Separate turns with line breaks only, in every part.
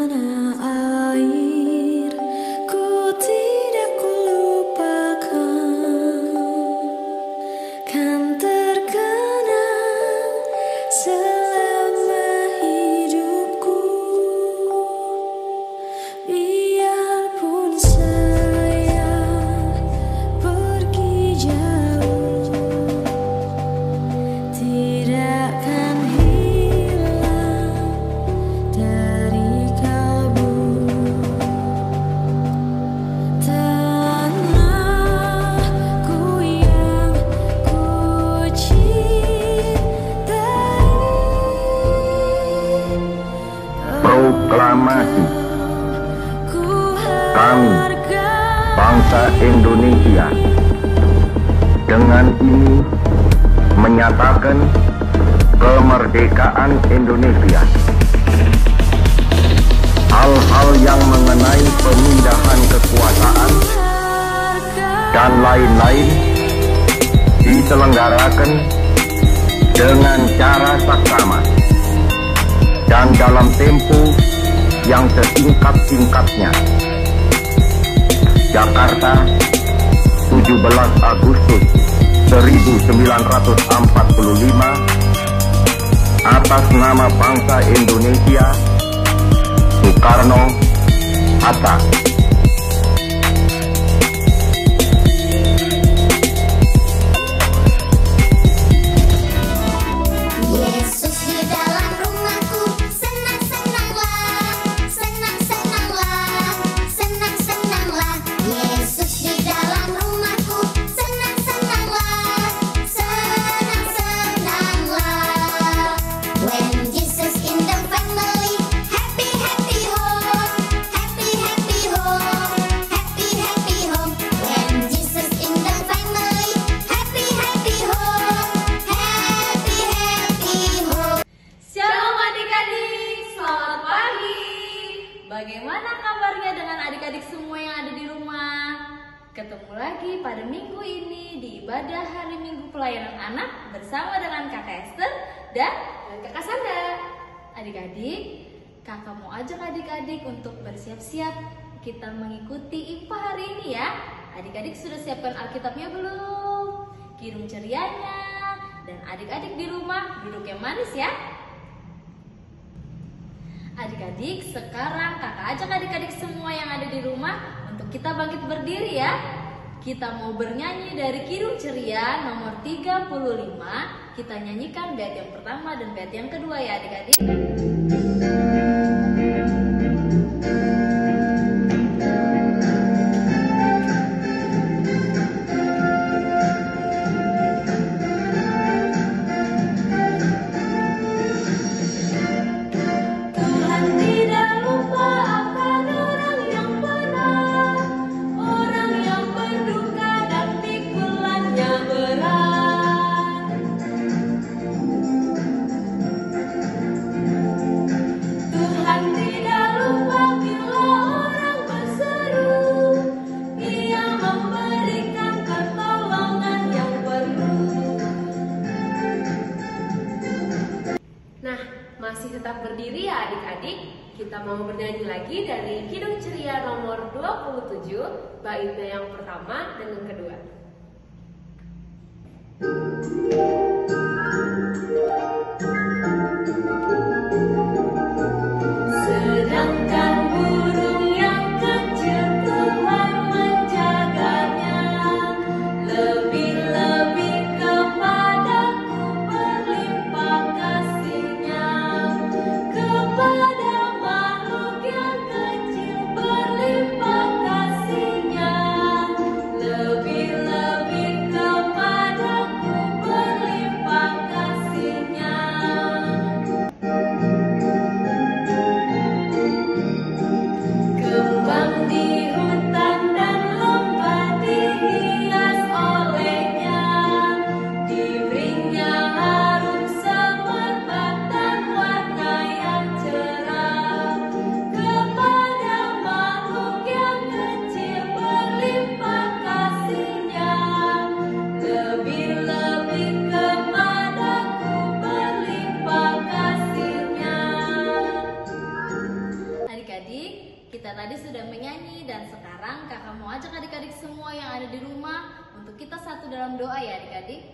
air, ku tidak kulupakan, kan terkenang selama hidupku. Biarpun saya pergi jauh, tidak akan hilang dari kalbu. Tanahku yang ku cintai.
Proklamasi. Kami, bangsa Indonesia, dengan ini menyatakan kemerdekaan Indonesia. Hal-hal yang mengenai pemindahan kekuasaan dan lain-lain diselenggarakan dengan cara saksama dan dalam tempo yang sesingkat-singkatnya. Jakarta, 17 Agustus 1945, atas nama bangsa Indonesia, Soekarno-Hatta.
Yesus di dalam rumahku, senang-senanglah, senang-senanglah, senang-senanglah. Yesus di dalam rumahku, senang-senanglah, senang-senanglah. When Jesus in the family, happy happy home, happy happy home, happy happy home. When Jesus in the family, happy happy home, happy happy home.
Shalom adik-adik, selamat pagi. Bagaimana kabarnya dengan adik-adik semua yang ada di rumah? Ketemu lagi pada minggu ini di ibadah hari Minggu Pelayanan Anak bersama dengan Kakak Esther dan Kakak Sanda. Adik-adik, kakak mau ajak adik-adik untuk bersiap-siap kita mengikuti IPA hari ini ya. Adik-adik sudah siapkan Alkitabnya belum? Kirim cerianya. Dan adik-adik di rumah duduk yang manis ya. Adik-adik, sekarang kakak ajak adik-adik semua yang ada di rumah untuk kita bangkit berdiri ya. Kita mau bernyanyi dari Kirim Ceria nomor 35. Kita nyanyikan bait yang pertama dan bait yang kedua ya adik-adik. Tuhan tidak lupa akan orang yang benar, orang yang berduka dan pikulannya berat. Tuhan tidak lupa bila orang berseru, Ia memberikan pertolongan yang perlu.
Nah, masih tetap berdiri ya adik-adik. Kita mau bernyanyi lagi dari Kidung Ceria nomor 27, baitnya yang pertama dan yang kedua.
Sedangkan burung yang kecil Tuhan menjaganya, lebih-lebih kepadaku berlimpah kasih-Nya. Kepada makhluk yang kecil berlimpah kasih-Nya, lebih-lebih kepadaku berlimpah adik-adik, kita tadi sudah menyanyi dan sekarang kakak mau ajak adik-adik semua yang ada di rumah untuk kita satu dalam doa ya adik-adik.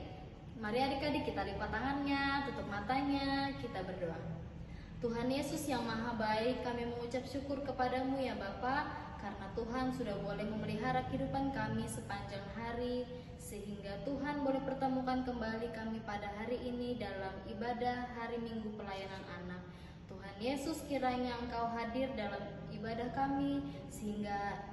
Mari adik-adik kita lipat tangannya, tutup matanya, kita berdoa. Tuhan Yesus yang maha baik, kami mengucap syukur kepadamu ya Bapa, karena Tuhan sudah boleh memelihara kehidupan kami sepanjang hari, sehingga Tuhan boleh pertemukan kembali kami pada hari ini dalam ibadah hari Minggu Pelayanan Anak. Tuhan Yesus, kiranya Engkau hadir dalam ibadah kami, sehingga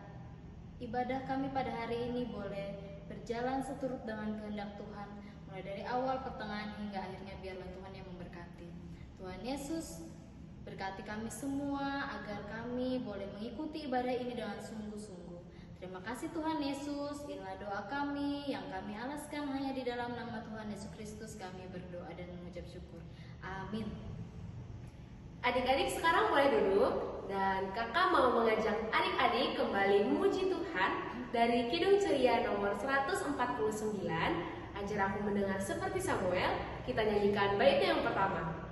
ibadah kami pada hari ini boleh berjalan seturut dengan kehendak Tuhan, mulai dari awal, pertengahan, hingga akhirnya. Biarlah Tuhan yang memberkati. Tuhan Yesus, berkati kami semua agar kami boleh mengikuti ibadah ini dengan sungguh-sungguh. Terima kasih Tuhan Yesus, inilah doa kami yang kami alaskan hanya di dalam nama Tuhan Yesus Kristus kami berdoa dan mengucap syukur. Amin.
Adik-adik sekarang boleh duduk dan kakak mau mengajak adik-adik kembali memuji Tuhan dari Kidung Ceria nomor 149. Ajar aku mendengar seperti Samuel, kita nyanyikan baitnya yang pertama.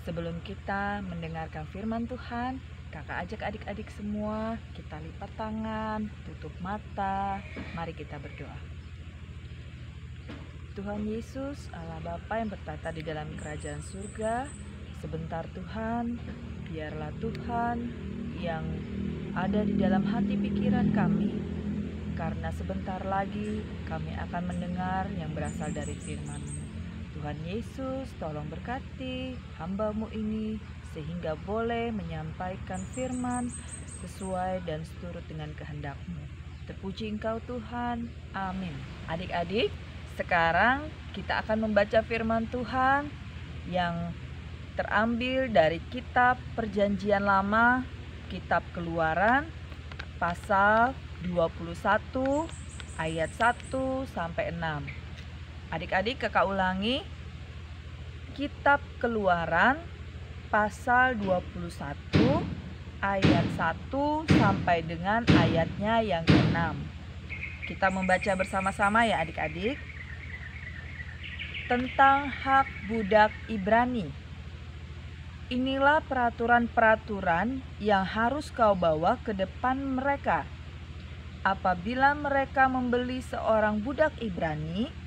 Sebelum kita mendengarkan firman Tuhan, kakak ajak adik-adik semua, kita lipat tangan, tutup mata, mari kita berdoa. Tuhan Yesus, Allah Bapa yang bertata di dalam kerajaan surga, sebentar Tuhan, biarlah Tuhan yang ada di dalam hati pikiran kami, karena sebentar lagi kami akan mendengar yang berasal dari firman-Mu. Tuhan Yesus, tolong berkati hamba-Mu ini sehingga boleh menyampaikan firman sesuai dan seturut dengan kehendak-Mu. Terpuji Engkau Tuhan, amin. Adik-adik, sekarang kita akan membaca firman Tuhan yang terambil dari kitab Perjanjian Lama, kitab Keluaran, pasal 21 ayat 1 sampai 6. Adik-adik, kakak ulangi, kitab Keluaran pasal 21 ayat 1 sampai dengan ayatnya yang ke-6. Kita membaca bersama-sama ya adik-adik. Tentang hak budak Ibrani. Inilah peraturan-peraturan yang harus kau bawa ke depan mereka. Apabila mereka membeli seorang budak Ibrani,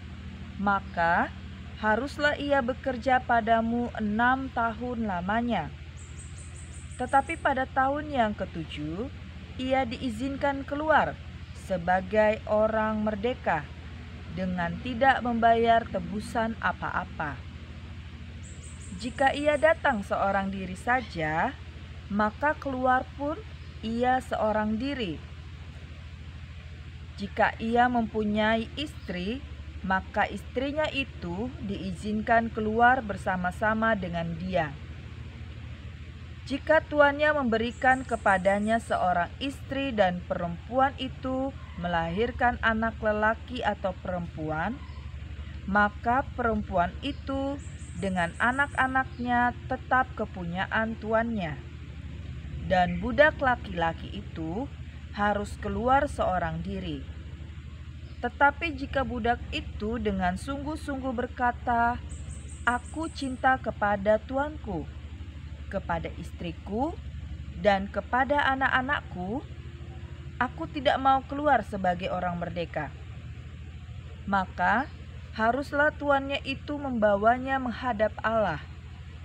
maka haruslah ia bekerja padamu 6 tahun lamanya. Tetapi pada tahun yang ke-7, ia diizinkan keluar sebagai orang merdeka dengan tidak membayar tebusan apa-apa. Jika ia datang seorang diri saja, maka keluar pun ia seorang diri. Jika ia mempunyai istri, maka istrinya itu diizinkan keluar bersama-sama dengan dia. Jika tuannya memberikan kepadanya seorang istri dan perempuan itu melahirkan anak lelaki atau perempuan, maka perempuan itu dengan anak-anaknya tetap kepunyaan tuannya. Dan budak laki-laki itu harus keluar seorang diri. Tetapi jika budak itu dengan sungguh-sungguh berkata, "Aku cinta kepada tuanku, kepada istriku, dan kepada anak-anakku, aku tidak mau keluar sebagai orang merdeka," maka haruslah tuannya itu membawanya menghadap Allah,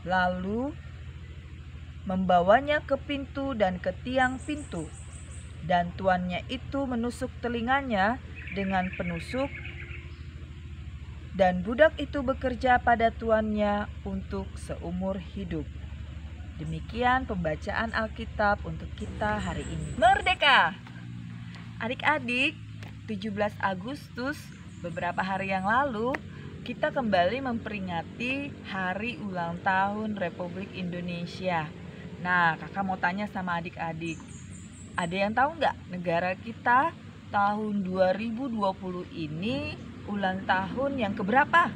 lalu membawanya ke pintu dan ke tiang pintu, dan tuannya itu menusuk telinganya dengan penusuk dan budak itu bekerja pada tuannya untuk seumur hidup. Demikian pembacaan Alkitab untuk kita hari ini. Merdeka! Adik-adik, 17 Agustus, beberapa hari yang lalu, kita kembali memperingati hari ulang tahun Republik Indonesia. Nah, kakak mau tanya sama adik-adik, ada yang tahu nggak negara kita tahun 2020 ini ulang tahun yang keberapa?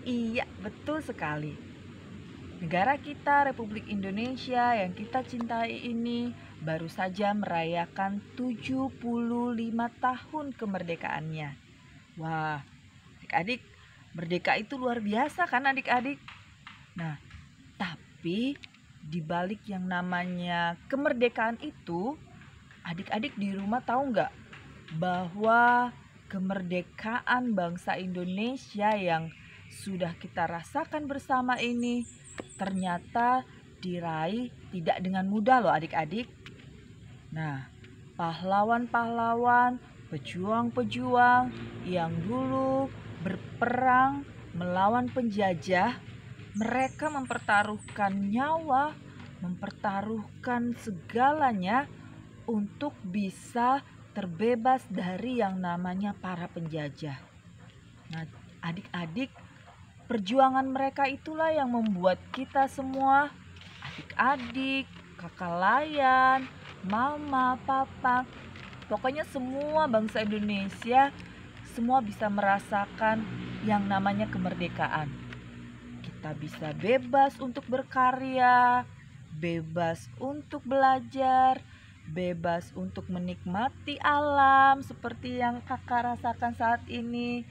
Iya, betul sekali. Negara kita, Republik Indonesia yang kita cintai ini baru saja merayakan 75 tahun kemerdekaannya. Wah, adik-adik, merdeka itu luar biasa kan adik-adik? Nah, tapi di balik yang namanya kemerdekaan itu, adik-adik di rumah tahu nggak bahwa kemerdekaan bangsa Indonesia yang sudah kita rasakan bersama ini ternyata diraih tidak dengan mudah loh adik-adik. Nah, pahlawan-pahlawan, pejuang-pejuang yang dulu berperang melawan penjajah, mereka mempertaruhkan nyawa, mempertaruhkan segalanya untuk bisa terbebas dari yang namanya para penjajah. Nah, adik-adik, perjuangan mereka itulah yang membuat kita semua, adik-adik, kakak layan, mama, papa, pokoknya semua bangsa Indonesia, semua bisa merasakan yang namanya kemerdekaan. Kita bisa bebas untuk berkarya, bebas untuk belajar, bebas untuk menikmati alam seperti yang kakak rasakan saat ini.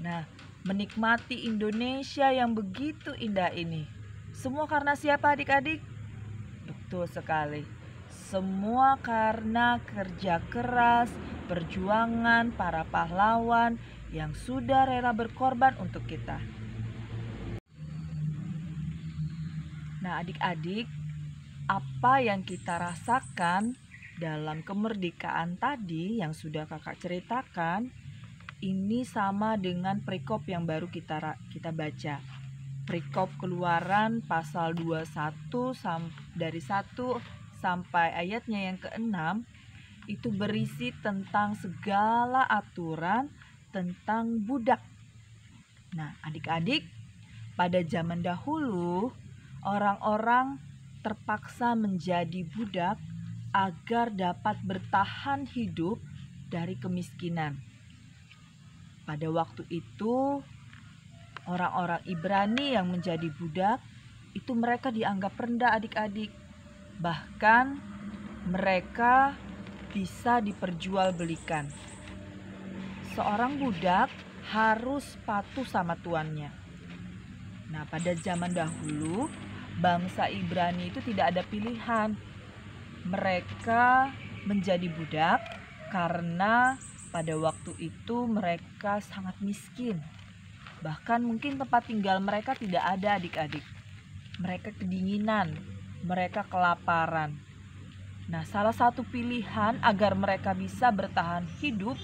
Nah, menikmati Indonesia yang begitu indah ini. Semua karena siapa adik-adik? Betul sekali. Semua karena kerja keras, perjuangan para pahlawan yang sudah rela berkorban untuk kita. Nah, adik-adik, apa yang kita rasakan dalam kemerdekaan tadi yang sudah kakak ceritakan, ini sama dengan perikop yang baru kita baca. Perikop Keluaran pasal 21 dari 1 sampai ayatnya yang ke-6 itu berisi tentang segala aturan tentang budak. Nah, adik-adik, pada zaman dahulu orang-orang terpaksa menjadi budak agar dapat bertahan hidup dari kemiskinan. Pada waktu itu, orang-orang Ibrani yang menjadi budak, itu mereka dianggap rendah adik-adik. Bahkan mereka bisa diperjualbelikan. Seorang budak harus patuh sama tuannya. Nah, pada zaman dahulu, bangsa Ibrani itu tidak ada pilihan. Mereka menjadi budak karena pada waktu itu mereka sangat miskin. Bahkan mungkin tempat tinggal mereka tidak ada adik-adik. Mereka kedinginan, mereka kelaparan. Nah, salah satu pilihan agar mereka bisa bertahan hidup,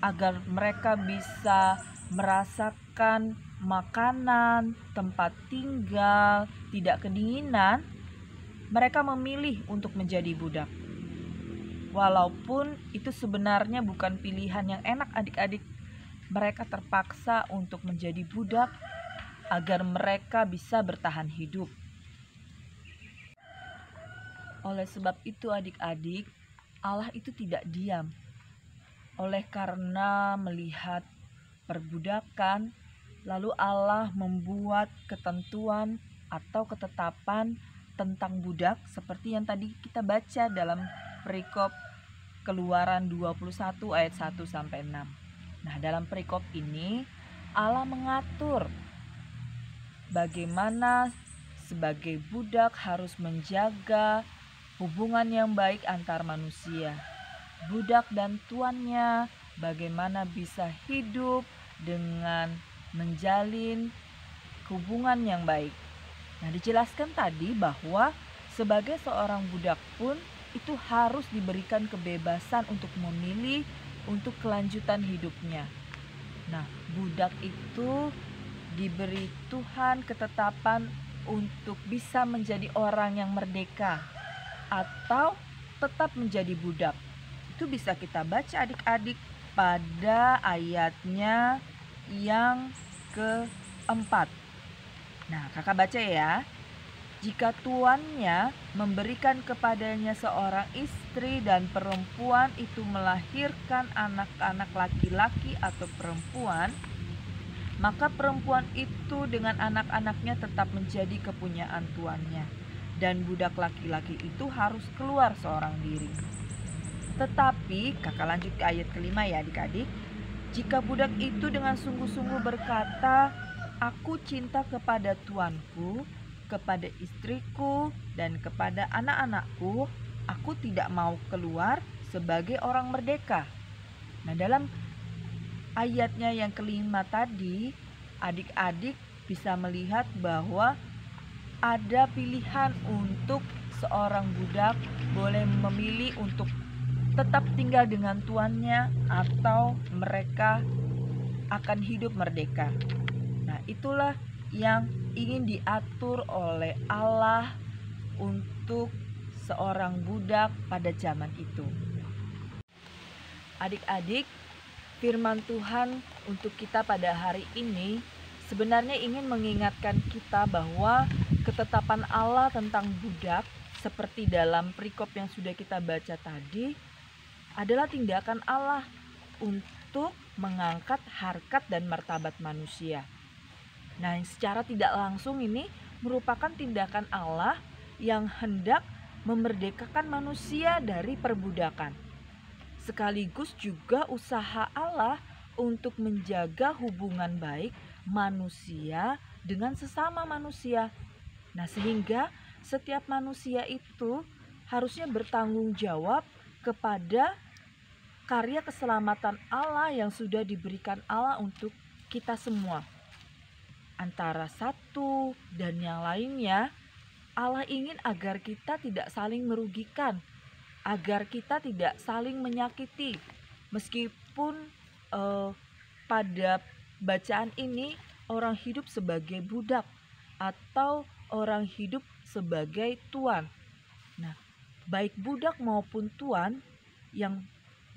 agar mereka bisa merasakan makanan, tempat tinggal, tidak kedinginan, mereka memilih untuk menjadi budak. Walaupun itu sebenarnya bukan pilihan yang enak adik-adik, mereka terpaksa untuk menjadi budak agar mereka bisa bertahan hidup. Oleh sebab itu adik-adik, Allah itu tidak diam. Oleh karena melihat perbudakan, lalu Allah membuat ketentuan atau ketetapan tentang budak seperti yang tadi kita baca dalam perikop Keluaran 21 ayat 1 sampai 6. Nah, dalam perikop ini Allah mengatur bagaimana sebagai budak harus menjaga hubungan yang baik antar manusia. Budak dan tuannya bagaimana bisa hidup dengan menjalin hubungan yang baik. Nah, dijelaskan tadi bahwa sebagai seorang budak pun itu harus diberikan kebebasan untuk memilih untuk kelanjutan hidupnya. Nah, budak itu diberi Tuhan ketetapan untuk bisa menjadi orang yang merdeka atau tetap menjadi budak. Itu bisa kita baca adik-adik pada ayatnya yang keempat. Nah, kakak baca ya. Jika tuannya memberikan kepadanya seorang istri dan perempuan itu melahirkan anak-anak laki-laki atau perempuan, maka perempuan itu dengan anak-anaknya tetap menjadi kepunyaan tuannya, dan budak laki-laki itu harus keluar seorang diri. Tetapi, kakak lanjut ke ayat kelima ya adik-adik. Jika budak itu dengan sungguh-sungguh berkata, "Aku cinta kepada tuanku, kepada istriku, dan kepada anak-anakku, aku tidak mau keluar sebagai orang merdeka." Nah, dalam ayatnya yang kelima tadi, adik-adik bisa melihat bahwa ada pilihan untuk seorang budak boleh memilih untuk tetap tinggal dengan tuannya atau mereka akan hidup merdeka. Nah, itulah yang ingin diatur oleh Allah untuk seorang budak pada zaman itu. Adik-adik, firman Tuhan untuk kita pada hari ini sebenarnya ingin mengingatkan kita bahwa ketetapan Allah tentang budak seperti dalam perikop yang sudah kita baca tadi adalah tindakan Allah untuk mengangkat harkat dan martabat manusia. Nah, secara tidak langsung ini merupakan tindakan Allah yang hendak memerdekakan manusia dari perbudakan. Sekaligus juga usaha Allah untuk menjaga hubungan baik manusia dengan sesama manusia. Nah, sehingga setiap manusia itu harusnya bertanggung jawab kepada karya keselamatan Allah yang sudah diberikan Allah untuk kita semua. Antara satu dan yang lainnya, Allah ingin agar kita tidak saling merugikan, agar kita tidak saling menyakiti. Meskipun pada bacaan ini orang hidup sebagai budak atau orang hidup sebagai tuan. Nah, baik budak maupun tuan, yang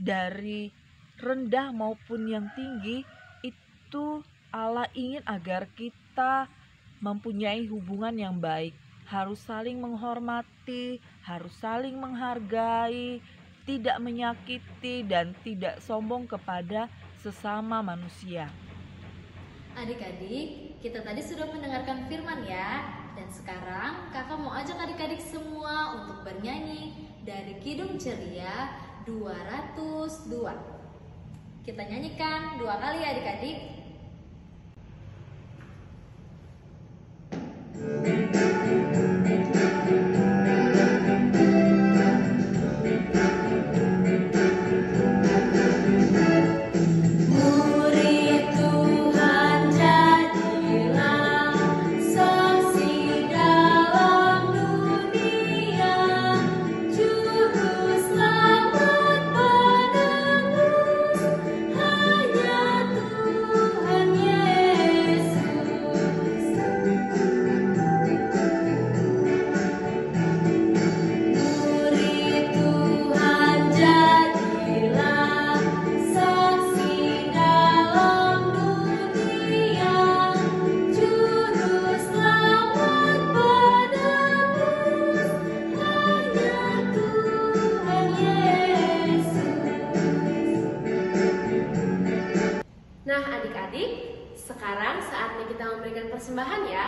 dari rendah maupun yang tinggi, itu Allah ingin agar kita mempunyai hubungan yang baik, harus saling menghormati, harus saling menghargai, tidak menyakiti dan tidak sombong kepada sesama manusia.
Adik-adik, kita tadi sudah mendengarkan firman ya. Dan sekarang kakak mau ajak adik-adik semua untuk bernyanyi dari Kidung Ceria 202. Kita nyanyikan 2 kali ya adik-adik.
Murid Tuhan jadilah saksi dalam dunia, juru selamat penebus hanya Tuhan Yesus. Murid Tuhan jadilah saksi dalam dunia, juru selamat penebus hanya Tuhan Yesus.
Nah, adik-adik, sekarang saatnya kita memberikan persembahan ya.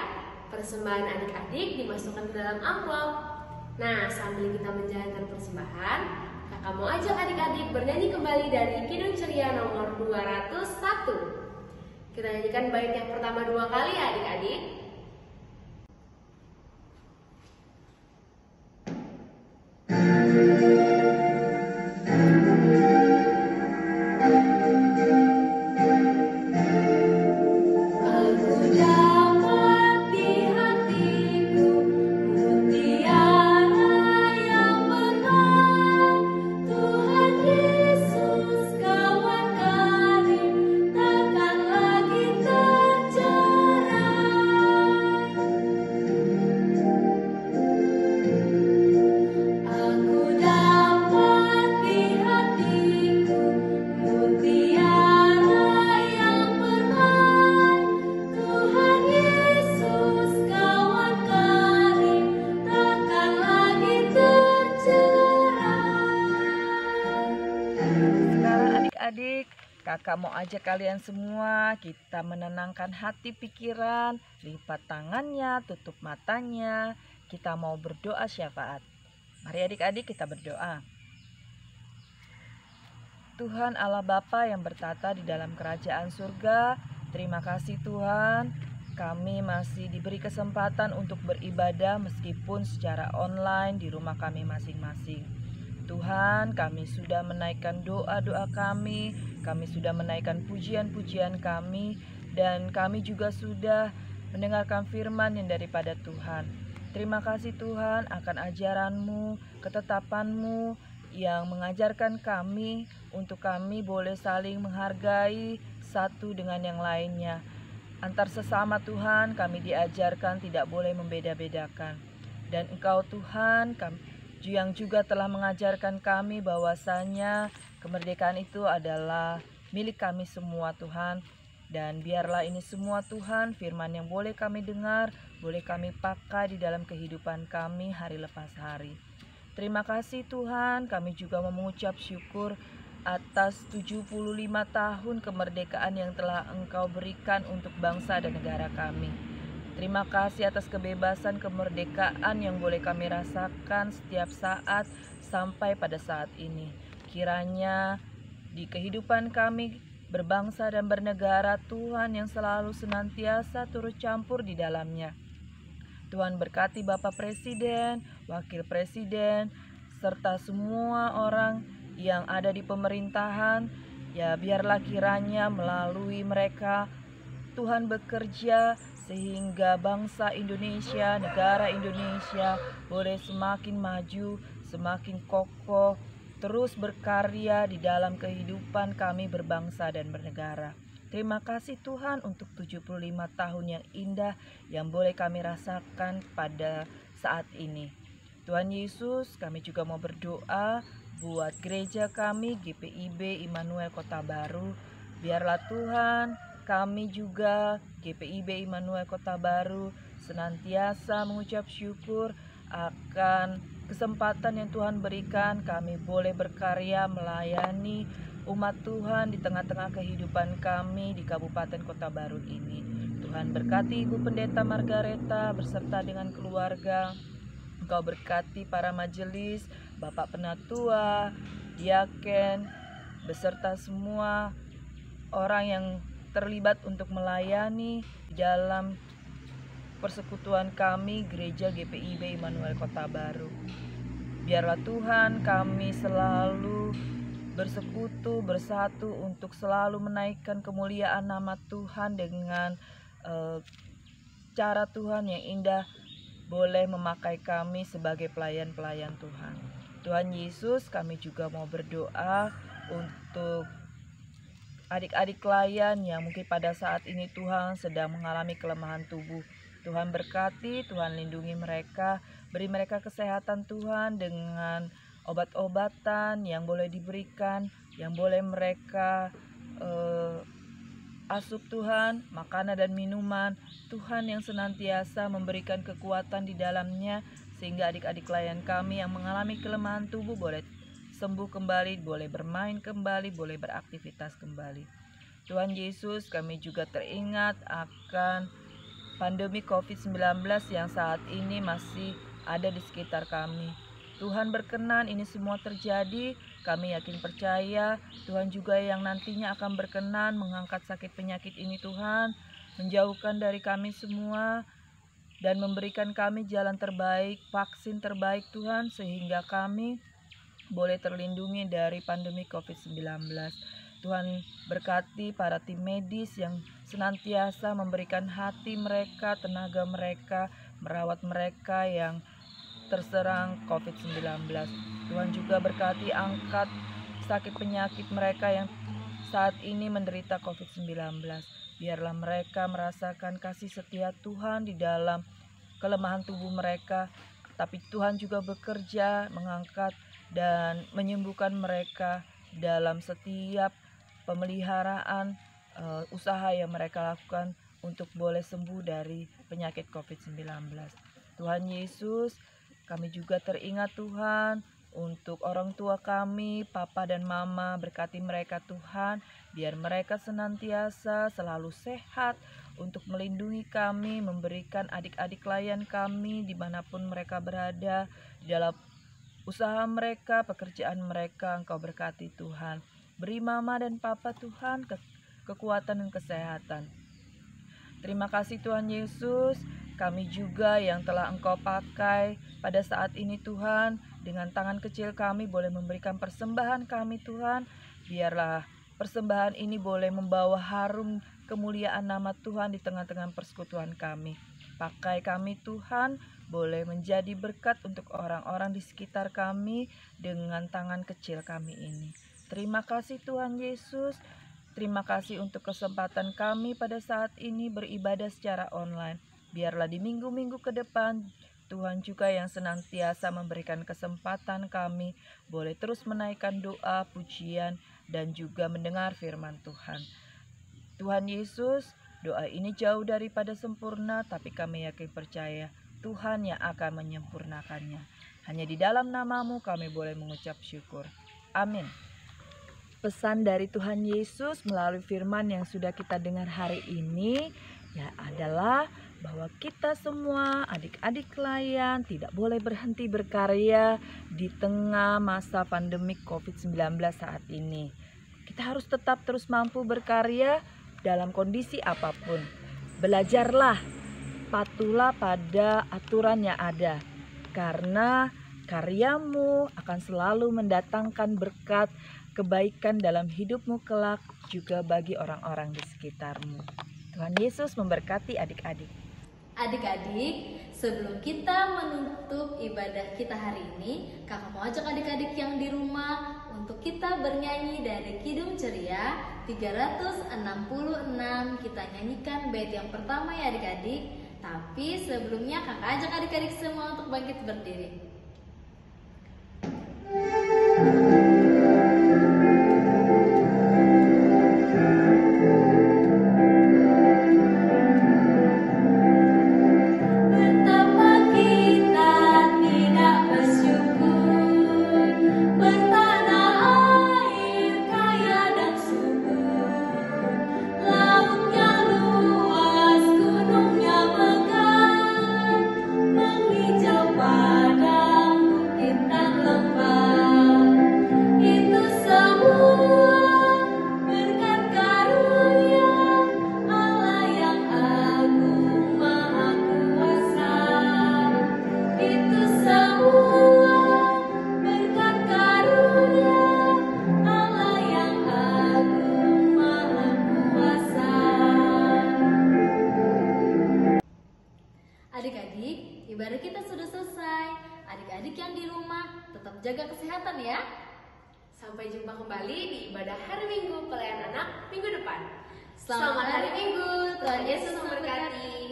Persembahan adik-adik dimasukkan ke dalam amplop. Nah, sambil kita menjalankan persembahan, kakak mau ajak adik-adik bernyanyi kembali dari Kidung Ceria nomor 201. Kita nyanyikan bait yang pertama 2 kali ya adik-adik.
Aku dapat di hatiku mutiara yang berharga, Tuhan Yesus kawan karib, takkan
Kakak mau ajak kalian semua, kita menenangkan hati pikiran, lipat tangannya, tutup matanya. Kita mau berdoa syafaat. Mari adik-adik kita berdoa. Tuhan Allah Bapa yang bertata di dalam kerajaan surga, terima kasih Tuhan, kami masih diberi kesempatan untuk beribadah meskipun secara online di rumah kami masing-masing. Tuhan, kami sudah menaikkan doa-doa kami sudah menaikkan pujian-pujian kami, dan kami juga sudah mendengarkan firman yang daripada Tuhan. Terima kasih Tuhan akan ajaran-Mu, ketetapan-Mu yang mengajarkan kami untuk kami boleh saling menghargai satu dengan yang lainnya. Antar sesama Tuhan kami diajarkan tidak boleh membeda-bedakan. Dan Engkau Tuhan yang juga telah mengajarkan kami bahwasanya kemerdekaan itu adalah milik kami semua Tuhan. Dan biarlah ini semua Tuhan firman yang boleh kami dengar, boleh kami pakai di dalam kehidupan kami hari lepas hari. Terima kasih Tuhan, kami juga mengucap syukur atas 75 tahun kemerdekaan yang telah Engkau berikan untuk bangsa dan negara kami. Terima kasih atas kebebasan kemerdekaan yang boleh kami rasakan setiap saat sampai pada saat ini. Kiranya di kehidupan kami berbangsa dan bernegara, Tuhan yang selalu senantiasa turut campur di dalamnya. Tuhan berkati Bapak Presiden, Wakil Presiden, serta semua orang yang ada di pemerintahan. Ya biarlah kiranya melalui mereka Tuhan bekerja sehingga bangsa Indonesia, negara Indonesia boleh semakin maju, semakin kokoh, terus berkarya di dalam kehidupan kami berbangsa dan bernegara. Terima kasih Tuhan untuk 75 tahun yang indah yang boleh kami rasakan pada saat ini. Tuhan Yesus, kami juga mau berdoa buat gereja kami GPIB Immanuel Kota Baru. Biarlah Tuhan, kami juga GPIB Immanuel Kota Baru senantiasa mengucap syukur akan kesempatan yang Tuhan berikan kami boleh berkarya melayani umat Tuhan di tengah-tengah kehidupan kami di Kabupaten Kota Baru ini. Tuhan berkati Ibu Pendeta Margareta beserta dengan keluarga. Engkau berkati para majelis, Bapak Penatua, Diaken, beserta semua orang yang terlibat untuk melayani dalam persekutuan kami Gereja GPIB Immanuel Kota Baru. Biarlah Tuhan kami selalu bersekutu, bersatu untuk selalu menaikkan kemuliaan nama Tuhan dengan cara Tuhan yang indah boleh memakai kami sebagai pelayan-pelayan Tuhan. Tuhan Yesus, kami juga mau berdoa untuk adik-adik klien yang mungkin pada saat ini Tuhan sedang mengalami kelemahan tubuh. Tuhan berkati, Tuhan lindungi mereka, beri mereka kesehatan Tuhan dengan obat-obatan yang boleh diberikan, yang boleh mereka asup Tuhan, makanan dan minuman, Tuhan yang senantiasa memberikan kekuatan di dalamnya, sehingga adik-adik klien kami yang mengalami kelemahan tubuh boleh sembuh kembali, boleh bermain kembali, boleh beraktivitas kembali. Tuhan Yesus, kami juga teringat akan pandemi COVID-19 yang saat ini masih ada di sekitar kami. Tuhan berkenan ini semua terjadi, kami yakin percaya Tuhan juga yang nantinya akan berkenan mengangkat sakit penyakit ini Tuhan, menjauhkan dari kami semua dan memberikan kami jalan terbaik, vaksin terbaik Tuhan, sehingga kami boleh terlindungi dari pandemi COVID-19. Tuhan berkati para tim medis yang senantiasa memberikan hati mereka, tenaga mereka, merawat mereka yang terserang COVID-19. Tuhan juga berkati angkat sakit penyakit mereka yang saat ini menderita COVID-19. Biarlah mereka merasakan kasih setia Tuhan di dalam kelemahan tubuh mereka, tapi Tuhan juga bekerja mengangkat dan menyembuhkan mereka dalam setiap pemeliharaan usaha yang mereka lakukan untuk boleh sembuh dari penyakit COVID-19. Tuhan Yesus, kami juga teringat Tuhan untuk orang tua kami, Papa dan Mama, berkati mereka Tuhan Biar mereka senantiasa selalu sehat untuk melindungi kami, memberikan adik-adik layan kami dimanapun mereka berada, di dalam usaha mereka, pekerjaan mereka. Engkau berkati Tuhan. Beri mama dan papa Tuhan kekuatan dan kesehatan. Terima kasih Tuhan Yesus, kami juga yang telah Engkau pakai pada saat ini Tuhan. Dengan tangan kecil kami boleh memberikan persembahan kami Tuhan. Biarlah persembahan ini boleh membawa harum kemuliaan nama Tuhan di tengah-tengah persekutuan kami. Pakai kami Tuhan, boleh menjadi berkat untuk orang-orang di sekitar kami dengan tangan kecil kami ini. Terima kasih Tuhan Yesus. Terima kasih untuk kesempatan kami pada saat ini beribadah secara online. Biarlah di minggu-minggu ke depan Tuhan juga yang senantiasa memberikan kesempatan kami boleh terus menaikkan doa, pujian, dan juga mendengar firman Tuhan. Tuhan Yesus, doa ini jauh daripada sempurna, tapi kami yakin percaya Tuhan yang akan menyempurnakannya. Hanya di dalam nama-Mu kami boleh mengucap syukur. Amin. Pesan dari Tuhan Yesus melalui firman yang sudah kita dengar hari ini ya adalah bahwa kita semua adik-adik layan tidak boleh berhenti berkarya di tengah masa pandemik COVID-19 saat ini. Kita harus tetap terus mampu berkarya dalam kondisi apapun. Belajarlah, patuhlah pada aturan yang ada, karena karyamu akan selalu mendatangkan berkat kebaikan dalam hidupmu kelak, juga bagi orang-orang di sekitarmu. Tuhan Yesus memberkati adik-adik.
Adik-adik, sebelum kita menutup ibadah kita hari ini, kakak mau ajak adik-adik yang di rumah untuk kita bernyanyi dari Kidung Ceria 366. Kita nyanyikan bait yang pertama ya adik-adik. Tapi sebelumnya kakak ajak adik-adik semua untuk bangkit berdiri. Adik-adik, ibadah kita sudah selesai. Adik-adik yang di rumah tetap jaga kesehatan ya.
Sampai jumpa kembali di ibadah hari Minggu pelayan anak minggu depan.
Selamat hari Minggu, Tuhan Yesus memberkati.